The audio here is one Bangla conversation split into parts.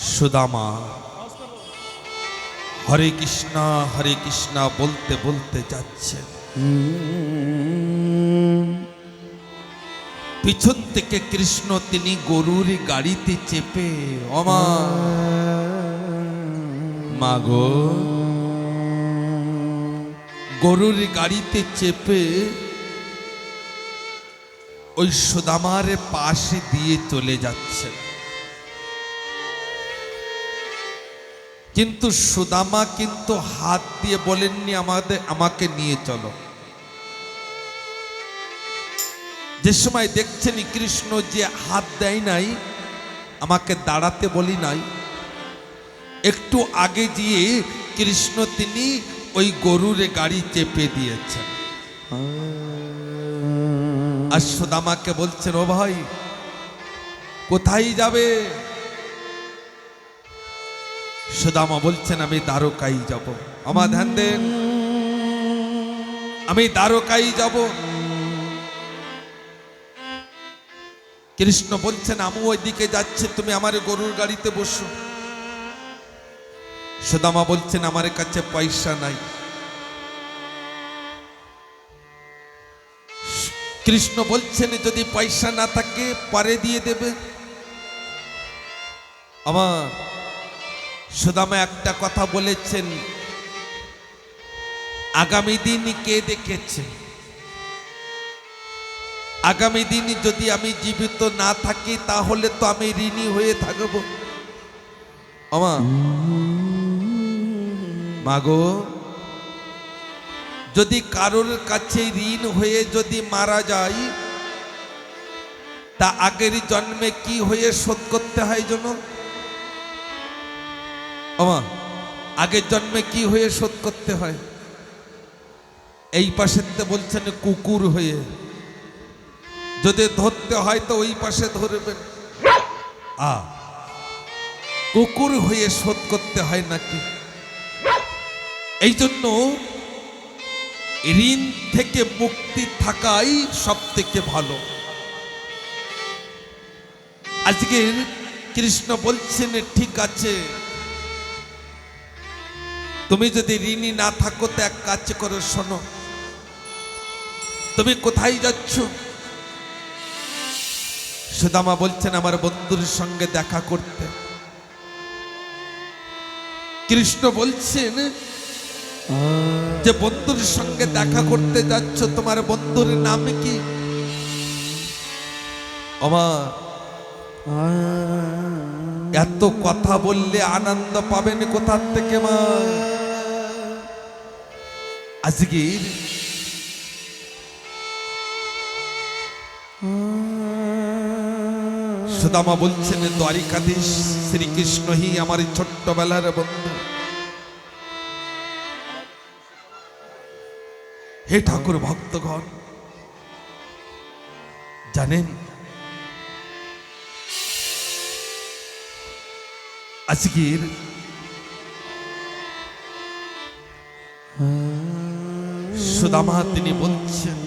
সুদামা হরে কৃষ্ণ বলতে বলতে যাচ্ছে। পিছন থেকে কৃষ্ণ তিনি গরুর গাড়িতে চেপে অমা মাগো গরুর গাড়িতে চেপে ওই সুদামার পাশে দিয়ে চলে যাচ্ছে। কিন্তু সুদামা কিন্তু হাত দিয়ে বলেননি আমাকে নিয়ে চলো। যে সময় দেখছেন কৃষ্ণ যে হাত দেয় নাই, আমাকে দাঁড়াতে বলি নাই, একটু আগে গিয়ে কৃষ্ণ তিনি ওই গরুর গাড়ি চেপে দিয়েছেন। আর সুদামাকে বলছেন ও ভাই কোথায় যাবে? সুদামা বলছেন আমি দ্বারকায় যাব। আমার ধ্যান দেন, আমি দ্বারকায় যাব। কৃষ্ণ বলছেন আমি ওই দিকে যাচ্ছি, তুমি আমার গরুর গাড়িতে বসো। সুদামা বলছেন আমার কাছে পয়সা নাই। কৃষ্ণ বলছেন যদি পয়সা না থাকে পরে দিয়ে দেবে। আমার সুদামা একটা কথা বলেছেন, আগামী দিন কে দেখেছে? আগামী দিন যদি আমি জীবিত না থাকি তাহলে তো আমি ঋণী হয়ে থাকব। আমার মাগো যদি কারোর কাছে ঋণ হয়ে যদি মারা যায় তা আগের জন্মে কি হয়ে শোধ করতে হয় জানো? আমার আগের জন্মে কি হয়ে শোধ করতে হয়? এই পাশেতে বলছেন কুকুর হয়ে, যদি ধরতে হয় তো ওই পাশে ধরবেন। কুকুর হয়ে শোধ করতে হয় নাকি? এই জন্য ঋণ থেকে মুক্তি থাকাই সব থেকে ভালো। আজকে কৃষ্ণ বলছেন ঠিক আছে, তুমি যদি ঋণী না থাকো তো এক কাজ করো, শোনো তুমি কোথায় যাচ্ছ? সুদামা বলছেন আমার বন্ধুর সঙ্গে দেখা করতে। কৃষ্ণ বলছেন যে বন্ধুর সঙ্গে দেখা করতে যাচ্ছ, তোমার বন্ধুর নাম কি? আমার এত কথা বললে আনন্দ পাবেন কোথার থেকে মা? আজকের সুদামা বলছেন দ্বারিকাধীশ শ্রীকৃষ্ণই আমার ছোট্টবেলার বন্ধু। হে ঠাকুর ভক্তগণ, জানেন আজকের সুদামা তিনি বলছেন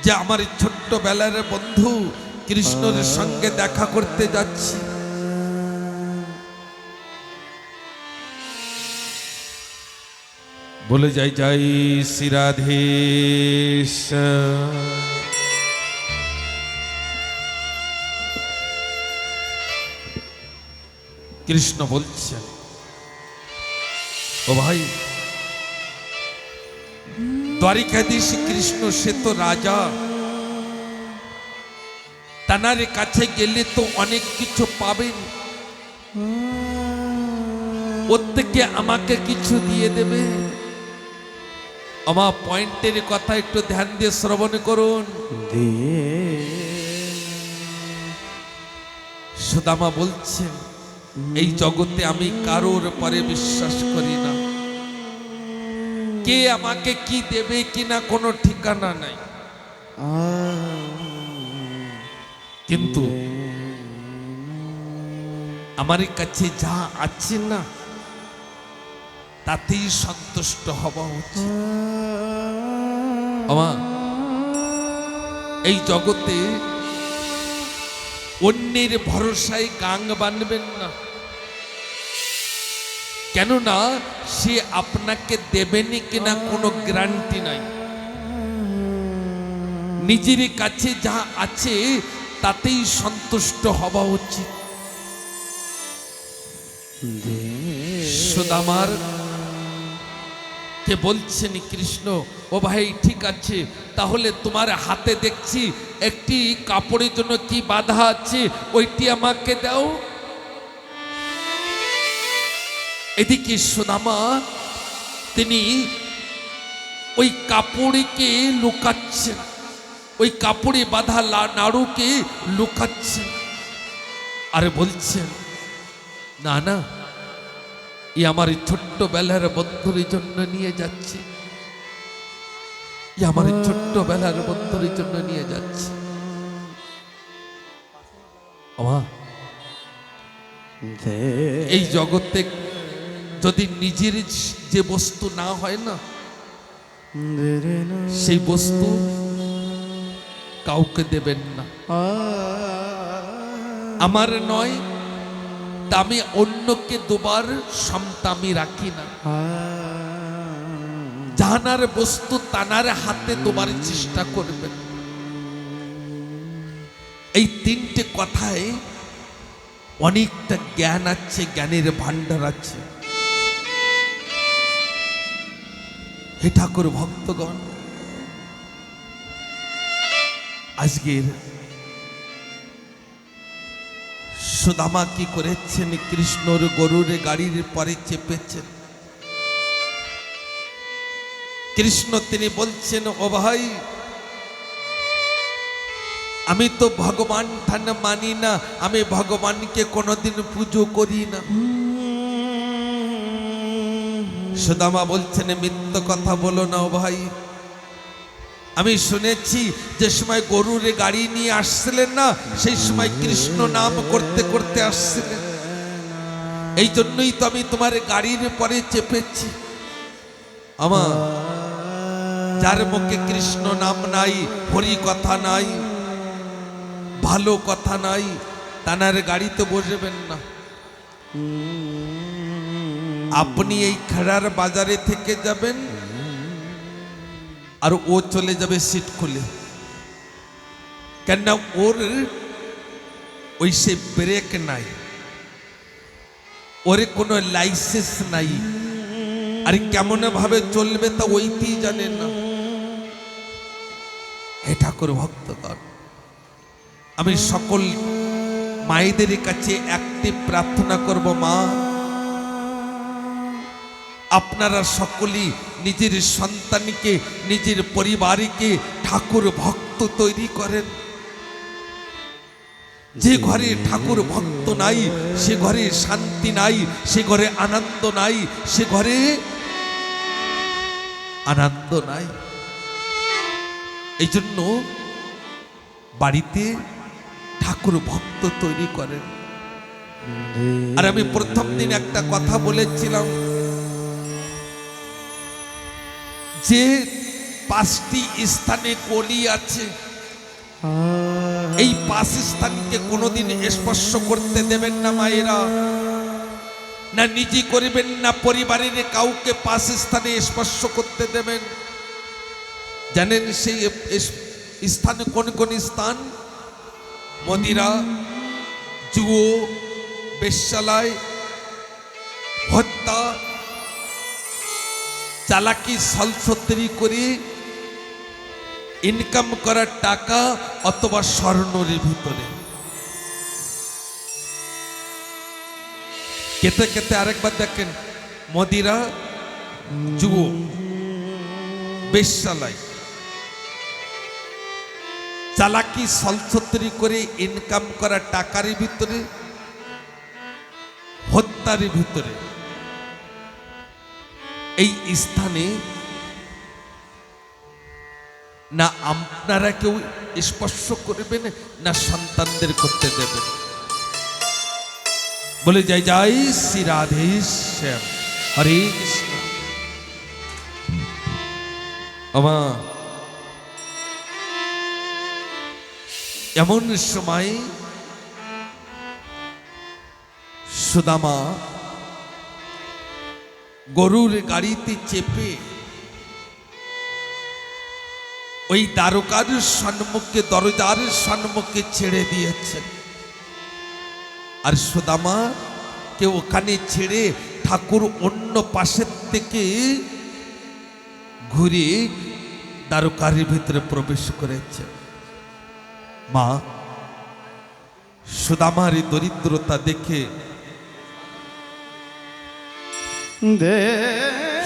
যে আমার ছোট্টবেলার বন্ধু কৃষ্ণের সঙ্গে দেখা করতে যাচ্ছি। বলে যাই যাই শ্রী রাধেশ। কৃষ্ণ বলছেন ও ভাই দ্বারিকাধীশ কৃষ্ণ সে তো রাজা, তানার কাছে গেলে তো অনেক কিছু পাবেন, ওর থেকে আমাকে কিছু দিয়ে দেবে। আমার পয়েন্টের কথা একটু ধ্যান দিয়ে শ্রবণ করুন। সুদামা বলছেন এই জগতে আমি কারোর পরে বিশ্বাস করি না, কে আমাকে কি দেবে কিনা কোনো ঠিকানা নাই। কিন্তু আমার কাছে যা আছে না তাতেই সন্তুষ্ট হওয়া উচিত। এই জগতে অন্যের ভরসায় গাং বানবেন না, কেননা সে আপনাকে দেবেনি কিনা কোনো গ্যারান্টি নাই। নিজের কাছে যা আছে তাতেই সন্তুষ্ট হওয়া উচিত। সুদামার কে বলছেন কৃষ্ণ, ও ভাই ঠিক আছে, তাহলে তোমার হাতে দেখছি একটি কাপড়ের জন্য কি বাধা আছে, ওইটি আমাকে দাও। এদিকে সুদামা তিনি ওই কাপড়কে লুকাচ্ছেন, ওই কাপড়ে বাঁধা নাড়ুকে লুকাচ্ছেন, আর বলছেন না না, ই আমার ছোট্টবেলার বন্ধুর জন্য নিয়ে যাচ্ছে, ই আমার ছোট্টবেলার বন্ধুর জন্য নিয়ে যাচ্ছে। এই জগতে যদি নিজের যে বস্তু না হয় না, সেই বস্তু কাউকে দেবেন না। আমার নয় তা আমি অন্যকে দুবার সমতা আমি রাখি না। জানার বস্তু তানার হাতে দুবার চেষ্টা করবেন। এই তিনটে কথায় অনেকটা জ্ঞান আছে, জ্ঞানের ভান্ডার আছে। হে ঠাকুর ভক্তগণ, আজকের সুদামা কি করেছেন, কৃষ্ণর গরুর গাড়ির পরে চেপেছেন। কৃষ্ণ তিনি বলছেন, ও ভাই, আমি তো ভগবান ঠান মানি না, আমি ভগবানকে কোনোদিন পুজো করি না। সুদামা বলছেন, মিথ্যা কথা বলো না ও ভাই, আমি শুনেছি যে সময় গরুর গাড়ি নিয়ে আসছিলেন না, সেই সময় কৃষ্ণ নাম করতে করতে আসছিলেন, এই জন্যই তো আমি তোমার গাড়ির পরে চেপেছি। আমার যার মুখে কৃষ্ণ নাম নাই, হরি কথা নাই, ভালো কথা নাই, তানার গাড়িতে বসবেন না। আপনি এই খেড়ার বাজারে থেকে যাবেন, আর ও চলে যাবে সিট খুলে, কেননা ওর ওই সে ব্রেক নাই, ওর কোনো লাইসেন্স নাই, আর কেমন ভাবে চলবে তা ওইটি জানেন না। হে ঠাকুর ভক্তগণ, আমি সকল মায়েদের কাছে একটি প্রার্থনা করব, মা আপনারা সকলেই নিজের সন্তানকে, নিজের পরিবারকে ঠাকুর ভক্ত তৈরি করেন। যে ঘরে ঠাকুর ভক্ত নাই, সে ঘরে শান্তি নাই, সে ঘরে আনন্দ নাই, সে ঘরে আনন্দ নাই। এই জন্য বাড়িতে ঠাকুর ভক্ত তৈরি করেন। আর আমি প্রথম দিন একটা কথা বলেছিলাম যে 5টি স্থানে কলি আছে, এই 5 স্থানকে কোনোদিন স্পর্শ করতে দেবেন না মায়েরা, না নিজে করবেন না পরিবারের কাউকে 5 স্থানে স্পর্শ করতে দেবেন। জানেন সেই স্থানে কোন কোন স্থান? মদিরা, জুয়ো, বেশ্যালয়, হত্যা, চালাকি ছলছত্রি করে ইনকাম করার টাকা, অথবা স্বর্ণের ভিতরে। কেতে কেতে আরেকবার দেখেন, মদিরা, জুয়ো, বেশ্যালয়, চালাকি ছলছত্রি করে ইনকাম করা টাকার ভিতরে, হত্যার ভিতরে। এই স্থানে না আপনারা কেউ স্পর্শ করবেন, না সন্তানদের করতে দেবেন। বলে জয় জয় শ্রী রাধে শ্যাম, হরে কৃষ্ণ। আমার এমন সময় সুদামা গরুর গাড়িতে চেপে ওই দ্বারকার সম্মুখে, দরজার সম্মুখে ছেড়ে দিয়েছেন। আর সুদামা কে ওখানে ছেড়ে ঠাকুর অন্য পাশের থেকে ঘুরে দ্বারকার ভিতরে প্রবেশ করেছে। মা, সুদামার এই দরিদ্রতা দেখে,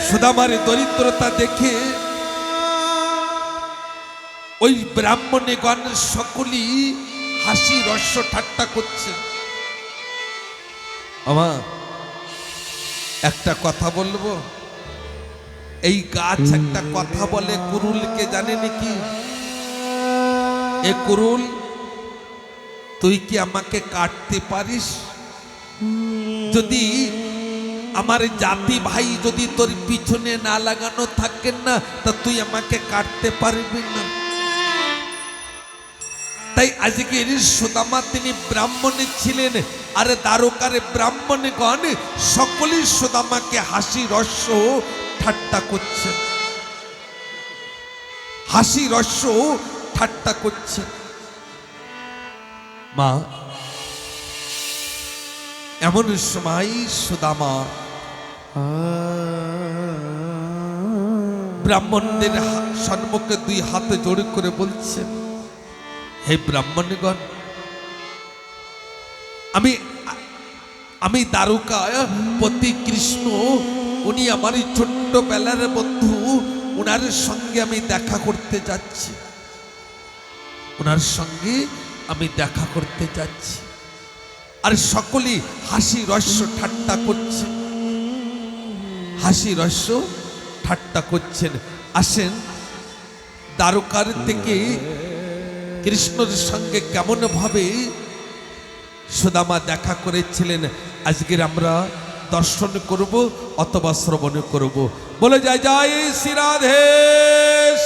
সুদামার এই দরিদ্রতা দেখে ওই ব্রাহ্মণেগণ সকলেই হাসি রস্য ঠাট্টা করছে। আমার একটা কথা বলবো, এই গাছ একটা কথা বলে, কুরুলকে জানে নাকি? এ কুরুল, তুই কি আমাকে কাটতে পারিস? যদি আমার জাতি ভাই যদি তোর পিছনে না লাগানো থাকেন না, তা তুই আমাকে কাটতে পারবি না। তাই আজকে সুদামা তিনি ব্রাহ্মণে ছিলেন, আর দ্বারকার ব্রাহ্মণগণ সকলেই সুদামাকে হাসি রস্য ঠাট্টা করছেন, হাসি রস্য ঠাট্টা করছেন। মা, এমন সময় সুদামা ব্রাহ্মণদের সম্মুখে দুই হাতে জোড় করে বলছেন, হে ব্রাহ্মণগণ, আমি দ্বারকা পতি কৃষ্ণ, উনি আমার ছোট্টবেলার বন্ধু, ওনার সঙ্গে আমি দেখা করতে যাচ্ছি, ওনার সঙ্গে আমি দেখা করতে যাচ্ছি। আর সকলেই হাসি রস্য ঠাট্টা করছে, হাসি রস্য ঠাট্টা করছেন। আসেন, দ্বারকার থেকে কৃষ্ণের সঙ্গে কেমন ভাবে সুদামা দেখা করেছিলেন আজকের আমরা দর্শন করব অথবা শ্রবণ করব। বলে যায় জয় শ্রী রাধেশ।